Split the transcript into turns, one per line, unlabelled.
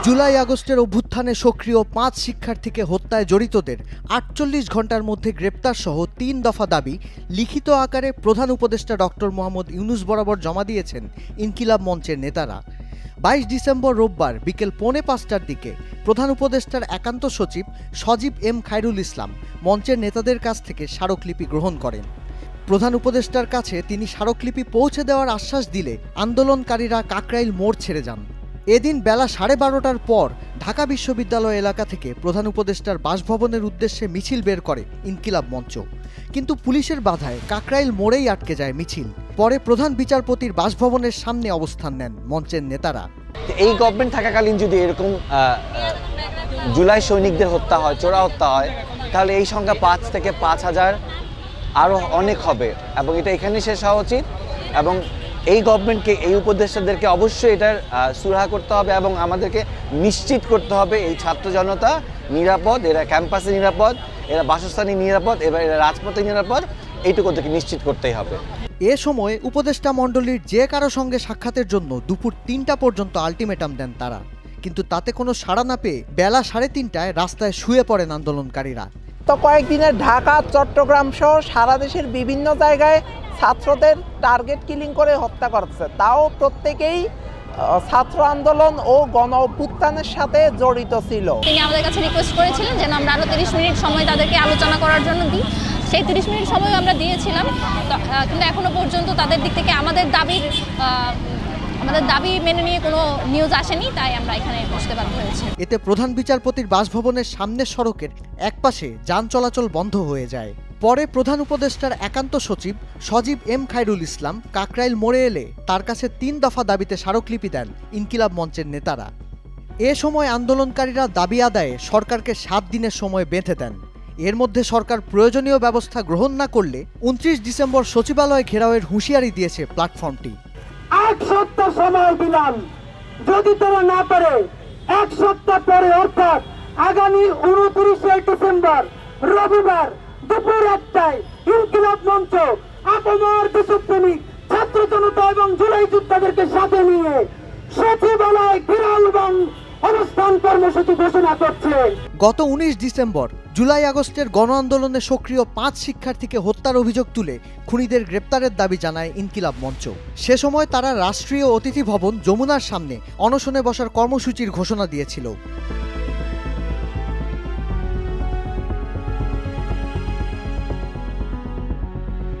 জুলাই আগস্টের অভ্যুত্থানে সক্রিয় ৫ শিক্ষার্থীকে হত্যায় জড়িতদের ৪৮ ঘণ্টার মধ্যে গ্রেপ্তার সহ ৩ দফা দাবি লিখিত আকারে প্রধান উপদেষ্টা ডক্টর মোহাম্মদ ইউনূস বরাবর জমা দিয়েছেন ইনকিলাব মঞ্চের নেতারা। ২২ ডিসেম্বর রোববার বিকেল ৪:৩০টার দিকে প্রধান উপদেষ্টার একান্ত সচিব সজীব এম খায়রুল ইসলাম মঞ্চের নেতাদের কাছ থেকে স্মারকলিপি গ্রহণ করেন। প্রধান উপদেষ্টার কাছে তিনি স্মারকলিপি পৌঁছে দেওয়ার আশ্বাস দিলে আন্দোলনকারীরা কাকরাইল মোড় ছেড়ে যান। এদিন বেলা 12:30টার পর ঢাকা বিশ্ববিদ্যালয় এলাকা থেকে প্রধান উপদেষ্টার বাসভবনের উদ্দেশ্যে মিছিল বের করে ইনকিলাব মঞ্চ, কিন্তু পুলিশের বাধায় কাকরাইল মোড়েই আটকে যায় মিছিল। পরে প্রধান বিচারপতির বাসভবনের সামনে অবস্থান নেন মঞ্চের নেতারা।
এই গভর্নমেন্ট থাকাকালীন যদি এরকম জুলাই সৈনিকদের হত্যা হয়, চোরা হত্যা হয়, তাহলে এই সংখ্যা ৫ থেকে ৫,০০০ আরও অনেক হবে এবং এটা এখানেই শেষ হওয়া উচিত। এবং এই গভর্নমেন্টকে, এই উপদেষ্টাদেরকে অবশ্যই এটার সুরাহা করতে হবে এবং আমাদেরকে নিশ্চিত করতে হবে এই ছাত্র জনতা নিরাপদ, এরা ক্যাম্পাসে নিরাপদ, এরা বাসস্থানে নিরাপদ, এবার এরা রাজপথে নিরাপদ, এইটুকু ওদেরকে নিশ্চিত করতেই হবে।
এ সময় উপদেষ্টা মণ্ডলীর যে কারো সঙ্গে সাক্ষাতের জন্য দুপুর ৩টা পর্যন্ত আলটিমেটাম দেন তারা, কিন্তু তাতে কোনো সাড়া না পেয়ে বেলা ৩:৩০টায় রাস্তায় শুয়ে পড়েন আন্দোলনকারীরা।
তো কয়েকদিনের ঢাকা, চট্টগ্রাম সহ সারা দেশের বিভিন্ন জায়গায় ছাত্রদের টার্গেট কিলিং করে হত্যা করছে, তাও প্রত্যেকেই ছাত্র আন্দোলন ও গণ অভ্যুত্থানের সাথে জড়িত ছিল।
তিনি আমাদের কাছে রিকোয়েস্ট করেছিলেন যেন আমরা আরও 30 মিনিট সময় তাদেরকে আলোচনা করার জন্য দিই। সেই 30 মিনিট সময় আমরা দিয়েছিলাম, কিন্তু এখনো পর্যন্ত তাদের দিক থেকে আমাদের দাবি মেনে নিয়ে কোনো নিউজ আসেনি, তাই আমরা এখানে বসতে বাধ্য হয়েছি।
এতে প্রধান বিচারপতির বাসভবনের সামনের সড়কের একপাশে যান চলাচল বন্ধ হয়ে যায়। পরে প্রধান উপদেষ্টার একান্ত সচিব সজীব এম খায়রুল ইসলাম কাকরাইল মোড়ে এলে তার কাছে ৩ দফা দাবিতে স্মারকলিপি দেন ইনকিলাব মঞ্চের নেতারা। এ সময় আন্দোলনকারীরা দাবি আদায়ে সরকারকে ৭ দিনের সময় বেঁধে দেন। এর মধ্যে সরকার প্রয়োজনীয় ব্যবস্থা গ্রহণ না করলে ২৯ ডিসেম্বর সচিবালয় ঘেরাওয়ের হুঁশিয়ারি দিয়েছে প্ল্যাটফর্মটি।
১ সপ্তাহ সময় দিলাম, যদি তারা না পারে ১ সপ্তাহ পরে অর্থাৎ আগামী ২৯ ডিসেম্বর রবিবার দুপুর ১টায় ইনকিলাব মঞ্চ আপামর দেশপ্রেমিক ছাত্র জনতা এবং জুলাই যোদ্ধাদেরকে সাথে নিয়ে সচিবালয় ঘেরাও এবং অবস্থান কর্মসূচি ঘোষণা করছে।
গত ১৯ ডিসেম্বর জুলাই আগস্টের গণ আন্দোলনে সক্রিয় ৫ শিক্ষার্থীকে হত্যার অভিযোগ তুলে খুনিদের গ্রেপ্তারের দাবি জানায় ইনকিলাব মঞ্চ। সে সময় তারা রাষ্ট্রীয় অতিথি ভবন যমুনার সামনে অনশনে বসার কর্মসূচির ঘোষণা দিয়েছিল।